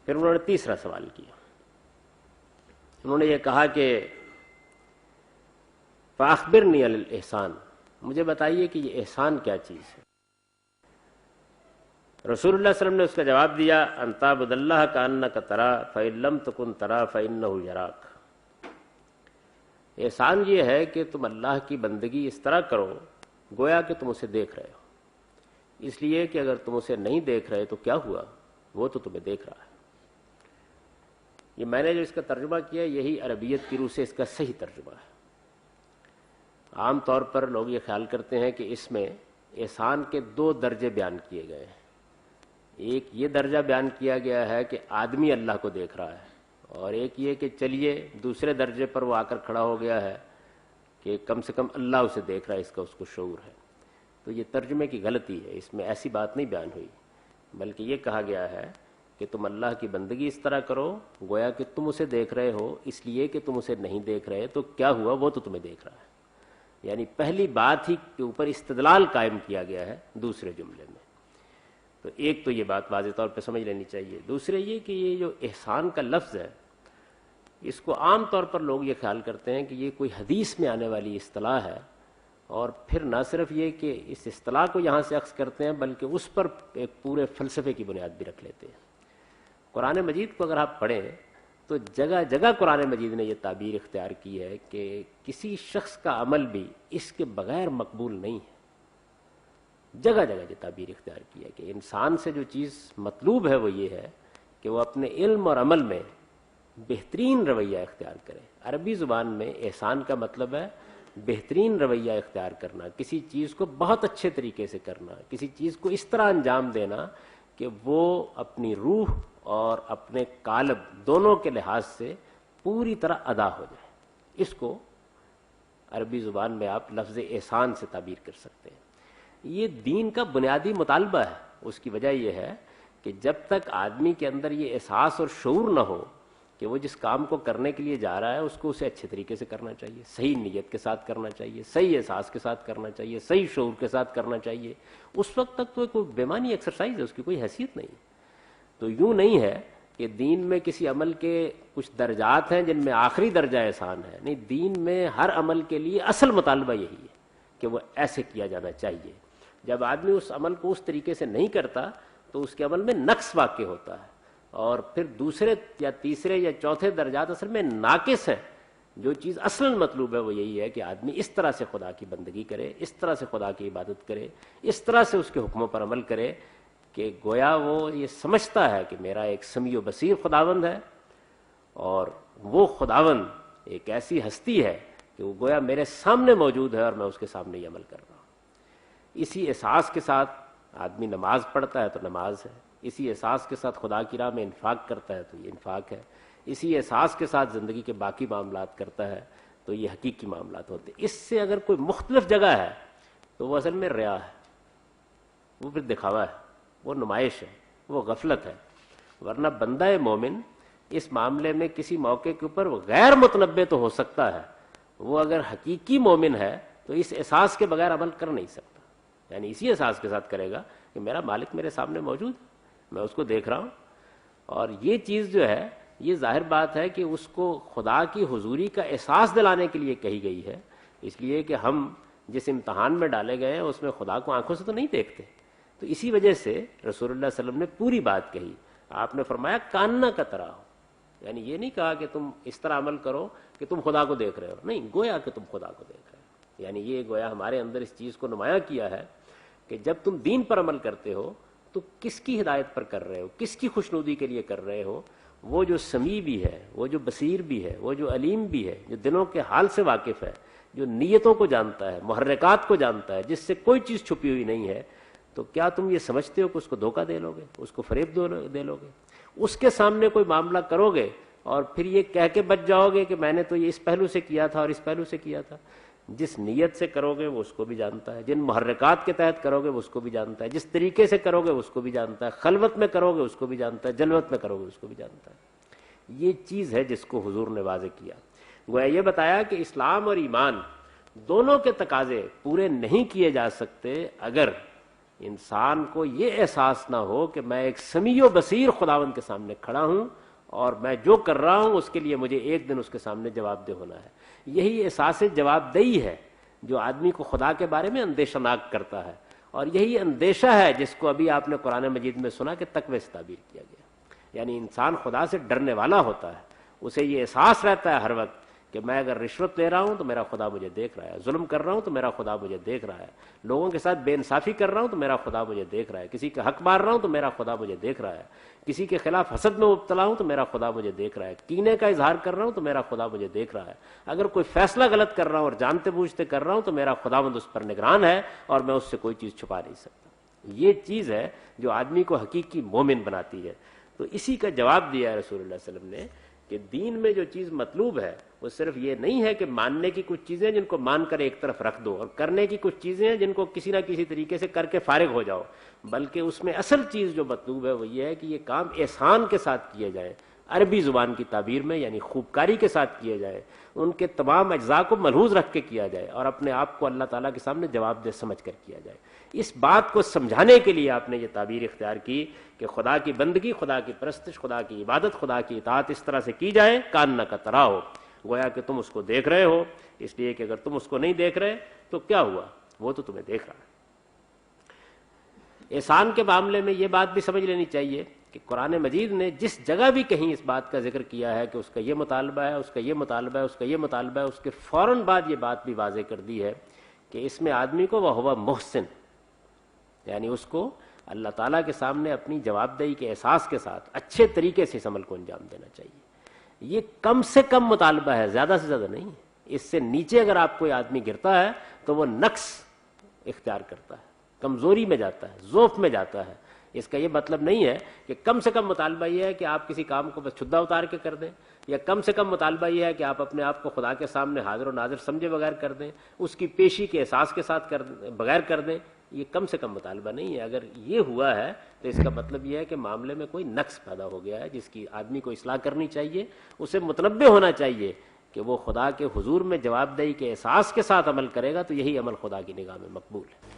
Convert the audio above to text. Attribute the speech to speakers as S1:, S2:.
S1: پھر انہوں نے تیسرا سوال کیا، انہوں نے یہ کہا کہ فاخبرنی عن الاحسان، مجھے بتائیے کہ یہ احسان کیا چیز ہے؟ رسول اللہ صلی اللہ علیہ وسلم نے اس کا جواب دیا، ان تعبد اللہ کأنک تراہ فإن لم تکن تراہ فإنہ یراک۔ احسان یہ ہے کہ تم اللہ کی بندگی اس طرح کرو گویا کہ تم اسے دیکھ رہے ہو، اس لیے کہ اگر تم اسے نہیں دیکھ رہے تو کیا ہوا، وہ تو تمہیں دیکھ رہا ہے۔ یہ میں نے جو اس کا ترجمہ کیا یہی عربیت کی روح سے اس کا صحیح ترجمہ ہے۔ عام طور پر لوگ یہ خیال کرتے ہیں کہ اس میں احسان کے دو درجے بیان کیے گئے ہیں، ایک یہ درجہ بیان کیا گیا ہے کہ آدمی اللہ کو دیکھ رہا ہے، اور ایک یہ کہ چلیے دوسرے درجے پر وہ آ کر کھڑا ہو گیا ہے کہ کم سے کم اللہ اسے دیکھ رہا ہے، اس کا اس کو شعور ہے۔ تو یہ ترجمے کی غلطی ہے، اس میں ایسی بات نہیں بیان ہوئی، بلکہ یہ کہا گیا ہے کہ تم اللہ کی بندگی اس طرح کرو گویا کہ تم اسے دیکھ رہے ہو، اس لیے کہ تم اسے نہیں دیکھ رہے تو کیا ہوا، وہ تو تمہیں دیکھ رہا ہے۔ یعنی پہلی بات ہی کے اوپر استدلال قائم کیا گیا ہے دوسرے جملے میں۔ تو ایک تو یہ بات واضح طور پہ سمجھ لینی چاہیے۔ دوسرے یہ کہ یہ جو احسان کا لفظ ہے اس کو عام طور پر لوگ یہ خیال کرتے ہیں کہ یہ کوئی حدیث میں آنے والی اصطلاح ہے، اور پھر نہ صرف یہ کہ اس اصطلاح کو یہاں سے اخذ کرتے ہیں بلکہ اس پر ایک پورے فلسفے کی بنیاد بھی رکھ لیتے ہیں۔ قرآن مجید کو اگر آپ پڑھیں تو جگہ جگہ قرآن مجید نے یہ تعبیر اختیار کی ہے کہ کسی شخص کا عمل بھی اس کے بغیر مقبول نہیں ہے۔ جگہ جگہ یہ تعبیر اختیار کی ہے کہ انسان سے جو چیز مطلوب ہے وہ یہ ہے کہ وہ اپنے علم اور عمل میں بہترین رویہ اختیار کرے۔ عربی زبان میں احسان کا مطلب ہے بہترین رویہ اختیار کرنا، کسی چیز کو بہت اچھے طریقے سے کرنا، کسی چیز کو اس طرح انجام دینا کہ وہ اپنی روح اور اپنے قالب دونوں کے لحاظ سے پوری طرح ادا ہو جائے۔ اس کو عربی زبان میں آپ لفظ احسان سے تعبیر کر سکتے ہیں۔ یہ دین کا بنیادی مطالبہ ہے۔ اس کی وجہ یہ ہے کہ جب تک آدمی کے اندر یہ احساس اور شعور نہ ہو کہ وہ جس کام کو کرنے کے لیے جا رہا ہے اس کو اسے اچھے طریقے سے کرنا چاہیے، صحیح نیت کے ساتھ کرنا چاہیے، صحیح احساس کے ساتھ کرنا چاہیے، صحیح شعور کے ساتھ کرنا چاہیے، اس وقت تک تو کوئی بیمانی ایکسرسائز ہے، اس کی کوئی حیثیت نہیں۔ تو یوں نہیں ہے کہ دین میں کسی عمل کے کچھ درجات ہیں جن میں آخری درجہ احسان ہے، نہیں، دین میں ہر عمل کے لیے اصل مطالبہ یہی ہے کہ وہ ایسے کیا جانا چاہیے۔ جب آدمی اس عمل کو اس طریقے سے نہیں کرتا تو اس کے عمل میں نقص واقع ہوتا ہے، اور پھر دوسرے یا تیسرے یا چوتھے درجات اصل میں ناقص ہیں۔ جو چیز اصل مطلوب ہے وہ یہی ہے کہ آدمی اس طرح سے خدا کی بندگی کرے، اس طرح سے خدا کی عبادت کرے، اس طرح سے اس کے حکموں پر عمل کرے کہ گویا وہ یہ سمجھتا ہے کہ میرا ایک سمیع و بصیر خداوند ہے، اور وہ خداوند ایک ایسی ہستی ہے کہ وہ گویا میرے سامنے موجود ہے اور میں اس کے سامنے یہ عمل کر رہا ہوں۔ اسی احساس کے ساتھ آدمی نماز پڑھتا ہے تو نماز ہے، اسی احساس کے ساتھ خدا کی راہ میں انفاق کرتا ہے تو یہ انفاق ہے، اسی احساس کے ساتھ زندگی کے باقی معاملات کرتا ہے تو یہ حقیقی معاملات ہوتے ہیں۔ اس سے اگر کوئی مختلف جگہ ہے تو وہ اصل میں ریا ہے، وہ پھر دکھاوا ہے، وہ نمائش ہے، وہ غفلت ہے۔ ورنہ بندہ مومن اس معاملے میں کسی موقع کے اوپر غیر متنبع تو ہو سکتا ہے، وہ اگر حقیقی مومن ہے تو اس احساس کے بغیر عمل کر نہیں سکتا، یعنی اسی احساس کے ساتھ کرے گا کہ میرا مالک میرے سامنے موجود ہے، میں اس کو دیکھ رہا ہوں۔ اور یہ چیز جو ہے یہ ظاہر بات ہے کہ اس کو خدا کی حضوری کا احساس دلانے کے لیے کہی گئی ہے، اس لیے کہ ہم جس امتحان میں ڈالے گئے ہیں اس میں خدا کو آنکھوں سے تو نہیں دیکھتے، تو اسی وجہ سے رسول اللہ صلی اللہ علیہ وسلم نے پوری بات کہی۔ آپ نے فرمایا کاننا کا طرح ہو، یعنی یہ نہیں کہا کہ تم اس طرح عمل کرو کہ تم خدا کو دیکھ رہے ہو، نہیں، گویا کہ تم خدا کو دیکھ رہے ہو۔ یعنی یہ گویا ہمارے اندر اس چیز کو نمایاں کیا ہے کہ جب تم دین پر عمل کرتے ہو تو کس کی ہدایت پر کر رہے ہو، کس کی خوشنودی کے لیے کر رہے ہو، وہ جو سمیع بھی ہے، وہ جو بصیر بھی ہے، وہ جو علیم بھی ہے، جو دلوں کے حال سے واقف ہے، جو نیتوں کو جانتا ہے، محرکات کو جانتا ہے، جس سے کوئی چیز چھپی ہوئی نہیں ہے، تو کیا تم یہ سمجھتے ہو کہ اس کو دھوکہ دے لو گے، اس کو فریب دے لو گے، اس کے سامنے کوئی معاملہ کرو گے اور پھر یہ کہہ کے بچ جاؤ گے کہ میں نے تو یہ اس پہلو سے کیا تھا اور اس پہلو سے کیا تھا؟ جس نیت سے کرو گے وہ اس کو بھی جانتا ہے، جن محرکات کے تحت کرو گے وہ اس کو بھی جانتا ہے، جس طریقے سے کرو گے اس کو بھی جانتا ہے، خلوت میں کرو گے اس کو بھی جانتا ہے، جلوت میں کرو گے اس کو بھی جانتا ہے۔ یہ چیز ہے جس کو حضور نے واضح کیا، گویا یہ بتایا کہ اسلام اور ایمان دونوں کے تقاضے پورے نہیں کیے جا سکتے اگر انسان کو یہ احساس نہ ہو کہ میں ایک سمیع و بصیر خداوند کے سامنے کھڑا ہوں اور میں جو کر رہا ہوں اس کے لیے مجھے ایک دن اس کے سامنے جواب دہ ہونا ہے. یہی احساس جواب دہی ہے جو آدمی کو خدا کے بارے میں اندیشہ ناک کرتا ہے, اور یہی اندیشہ ہے جس کو ابھی آپ نے قرآن مجید میں سنا کہ تقوی سے تعبیر کیا گیا. یعنی انسان خدا سے ڈرنے والا ہوتا ہے, اسے یہ احساس رہتا ہے ہر وقت کہ میں اگر رشوت لے رہا ہوں تو میرا خدا مجھے دیکھ رہا ہے, ظلم کر رہا ہوں تو میرا خدا مجھے دیکھ رہا ہے, لوگوں کے ساتھ بے انصافی کر رہا ہوں تو میرا خدا مجھے دیکھ رہا ہے, کسی کا حق مار رہا ہوں تو میرا خدا مجھے دیکھ رہا ہے, کسی کے خلاف حسد میں مبتلا ہوں تو میرا خدا مجھے دیکھ رہا ہے, کینے کا اظہار کر رہا ہوں تو میرا خدا مجھے دیکھ رہا ہے, اگر کوئی فیصلہ غلط کر رہا ہوں اور جانتے بوجھتے کر رہا ہوں تو میرا خداوند اس پر نگران ہے اور میں اس سے کوئی چیز چھپا نہیں سکتا. یہ چیز ہے جو آدمی کو حقیقی مومن بناتی ہے. تو اسی کا جواب دیا ہے رسول اللہ صلی اللہ علیہ وسلم نے کہ دین میں جو چیز مطلوب ہے وہ صرف یہ نہیں ہے کہ ماننے کی کچھ چیزیں جن کو مان کر ایک طرف رکھ دو اور کرنے کی کچھ چیزیں ہیں جن کو کسی نہ کسی طریقے سے کر کے فارغ ہو جاؤ, بلکہ اس میں اصل چیز جو مطلوب ہے وہ یہ ہے کہ یہ کام احسان کے ساتھ کیے جائیں, عربی زبان کی تعبیر میں یعنی خوبکاری کے ساتھ کیے جائیں, ان کے تمام اجزاء کو ملحوظ رکھ کے کیا جائے اور اپنے آپ کو اللہ تعالیٰ کے سامنے جواب دہ سمجھ کر کیا جائے. اس بات کو سمجھانے کے لیے آپ نے یہ تعبیر اختیار کی کہ خدا کی بندگی, خدا کی پرستش, خدا کی عبادت, خدا کی اطاعت اس طرح سے کی جائے کاننا کا طرح ہو, گویا کہ تم اس کو دیکھ رہے ہو, اس لیے کہ اگر تم اس کو نہیں دیکھ رہے تو کیا ہوا, وہ تو تمہیں دیکھ رہا ہے. احسان کے معاملے میں یہ بات بھی سمجھ لینی چاہیے کہ قرآن مجید نے جس جگہ بھی کہیں اس بات کا ذکر کیا ہے کہ اس کا یہ مطالبہ ہے, اس کا یہ مطالبہ ہے, اس کا یہ مطالبہ ہے, اس کے فوراً بعد یہ بات بھی واضح کر دی ہے کہ اس میں آدمی کو وہ محسن, یعنی اس کو اللہ تعالیٰ کے سامنے اپنی جواب دہی کے احساس کے ساتھ اچھے طریقے سے اس عمل کو انجام دینا چاہیے. یہ کم سے کم مطالبہ ہے, زیادہ سے زیادہ نہیں. اس سے نیچے اگر آپ کوئی آدمی گرتا ہے تو وہ نقص اختیار کرتا ہے, کمزوری میں جاتا ہے, ضعف میں جاتا ہے. اس کا یہ مطلب نہیں ہے کہ کم سے کم مطالبہ یہ ہے کہ آپ کسی کام کو بس چھدا اتار کے کر دیں, یا کم سے کم مطالبہ یہ ہے کہ آپ اپنے آپ کو خدا کے سامنے حاضر و ناظر سمجھے بغیر کر دیں, اس کی پیشی کے احساس کے ساتھ بغیر کر دیں. یہ کم سے کم مطالبہ نہیں ہے. اگر یہ ہوا ہے تو اس کا مطلب یہ ہے کہ معاملے میں کوئی نقص پیدا ہو گیا ہے جس کی آدمی کو اصلاح کرنی چاہیے. اسے متنبہ ہونا چاہیے کہ وہ خدا کے حضور میں جواب دہی کے احساس کے ساتھ عمل کرے گا تو یہی عمل خدا کی نگاہ میں مقبول ہے.